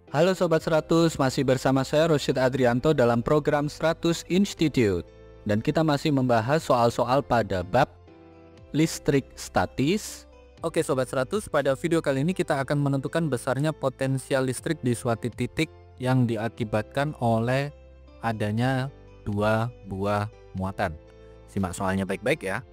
Halo Sobat 100, masih bersama saya Rosyid Adrianto dalam program 100 Institute. Dan kita masih membahas soal-soal pada bab listrik statis. Oke Sobat 100, pada video kali ini kita akan menentukan besarnya potensial listrik di suatu titik yang diakibatkan oleh adanya dua buah muatan. Simak soalnya baik-baik ya.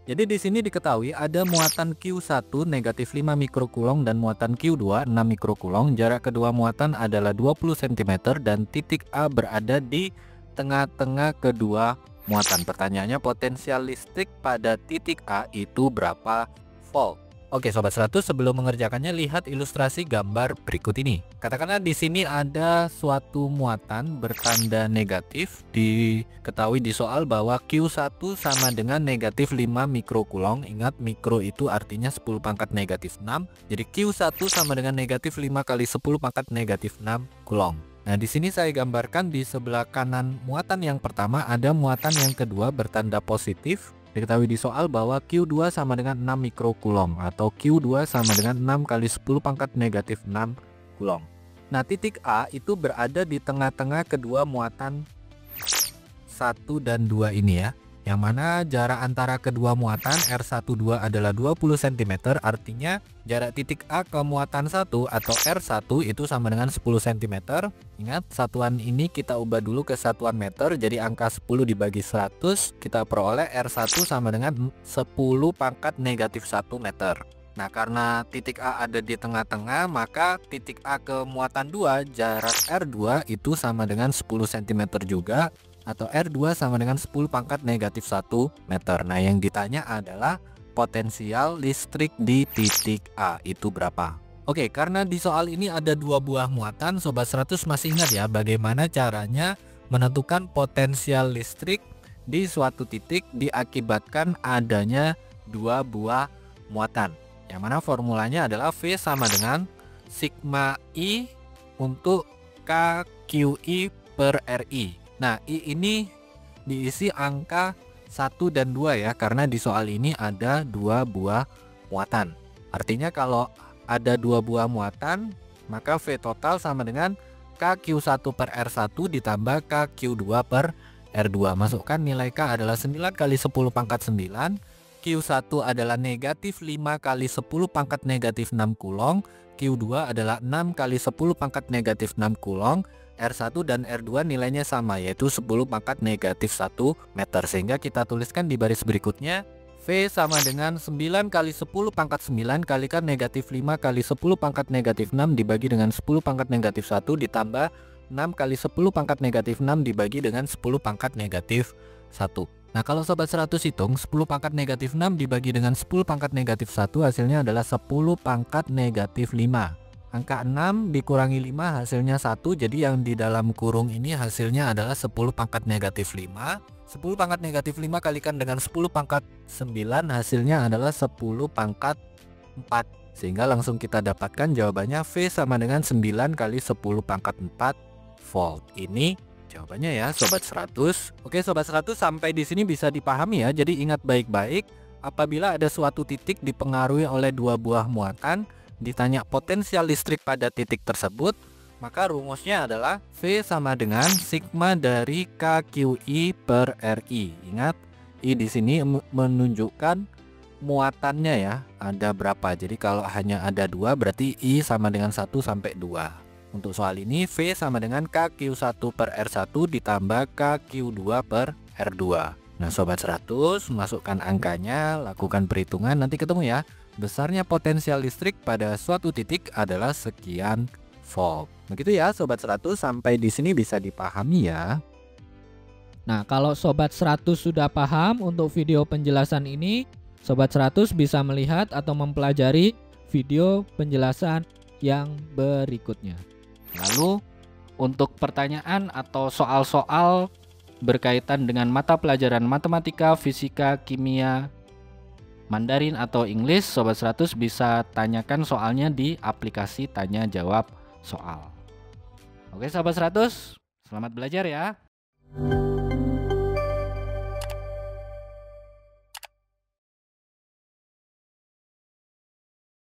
Jadi di sini diketahui ada muatan Q1 negatif 5 mikrokulong dan muatan Q2 6 mikrokulong. Jarak kedua muatan adalah 20 cm dan titik A berada di tengah-tengah kedua muatan. Pertanyaannya, potensial listrik pada titik A itu berapa volt? Oke Sobat 100, sebelum mengerjakannya lihat ilustrasi gambar berikut ini. Katakanlah di sini ada suatu muatan bertanda negatif. Diketahui di soal bahwa Q1 sama dengan negatif 5 mikrokulong. Ingat, mikro itu artinya 10 pangkat negatif 6. Jadi Q1 sama dengan negatif 5 kali 10 pangkat negatif 6 kulong. Nah, di sini saya gambarkan di sebelah kanan muatan yang pertama ada muatan yang kedua bertanda positif. Diketahui di soal bahwa Q2 sama dengan 6 mikrokulong atau Q2 sama dengan 6 kali 10 pangkat negatif 6 kulong. Nah, titik A itu berada di tengah-tengah kedua muatan 1 dan 2 ini ya. Yang mana jarak antara kedua muatan R12 adalah 20 cm, artinya jarak titik A ke muatan 1 atau R1 itu sama dengan 10 cm. Ingat, satuan ini kita ubah dulu ke satuan meter, jadi angka 10 dibagi 100, kita peroleh R1 sama dengan 10 pangkat negatif 1 meter. Nah, karena titik A ada di tengah-tengah, maka titik A ke muatan 2, jarak R2 itu sama dengan 10 cm juga, atau R2 sama dengan 10 pangkat negatif 1 meter. Nah, yang ditanya adalah potensial listrik di titik A itu berapa? Oke, karena di soal ini ada dua buah muatan, Sobat 100 masih ingat ya bagaimana caranya menentukan potensial listrik di suatu titik diakibatkan adanya dua buah muatan. Yang mana formulanya adalah V sama dengan sigma I untuk KQI per RI. Nah, I ini diisi angka 1 dan 2 ya, karena di soal ini ada dua buah muatan. Artinya kalau ada dua buah muatan, maka V total sama dengan KQ1 per R1 ditambah KQ2 per R2. Masukkan nilai K adalah 9 kali 10 pangkat 9, Q1 adalah negatif 5 kali 10 pangkat negatif 6 kulong, Q2 adalah 6 kali 10 pangkat negatif 6 kulong, R1 dan R2 nilainya sama, yaitu 10 pangkat negatif 1 meter. Sehingga kita tuliskan di baris berikutnya, V sama dengan 9 kali 10 pangkat 9 kalikan negatif 5 kali 10 pangkat negatif 6 dibagi dengan 10 pangkat negatif 1 ditambah 6 kali 10 pangkat negatif 6 dibagi dengan 10 pangkat negatif 1. Nah, kalau Sobat 100 hitung 10 pangkat negatif 6 dibagi dengan 10 pangkat negatif 1 hasilnya adalah 10 pangkat negatif 5. Angka 6 dikurangi 5 hasilnya 1, jadi yang di dalam kurung ini hasilnya adalah 10 pangkat negatif 5. 10 pangkat negatif 5 kalikan dengan 10 pangkat 9 hasilnya adalah 10 pangkat 4. Sehingga langsung kita dapatkan jawabannya V sama dengan 9 kali 10 pangkat 4 volt. Ini jawabannya ya Sobat 100. Oke Sobat 100, sampai di sini bisa dipahami ya. Jadi ingat baik-baik, apabila ada suatu titik dipengaruhi oleh dua buah muatan, ditanya potensial listrik pada titik tersebut, maka rumusnya adalah V sama dengan sigma dari KQI per RI. Ingat, I di sini menunjukkan muatannya ya, ada berapa. Jadi kalau hanya ada 2 berarti I sama dengan 1 sampai 2. Untuk soal ini V sama dengan KQ1 per R1 ditambah KQ2 per R2. Nah Sobat 100, masukkan angkanya, lakukan perhitungan, nanti ketemu ya. Besarnya potensial listrik pada suatu titik adalah sekian volt. Begitu ya Sobat 100, sampai di sini bisa dipahami ya. Nah, kalau Sobat 100 sudah paham untuk video penjelasan ini, Sobat 100 bisa melihat atau mempelajari video penjelasan yang berikutnya. Lalu untuk pertanyaan atau soal-soal berkaitan dengan mata pelajaran matematika, fisika, kimia, Mandarin atau English, Sobat 100 bisa tanyakan soalnya di aplikasi tanya jawab soal. Oke Sobat 100, selamat belajar ya.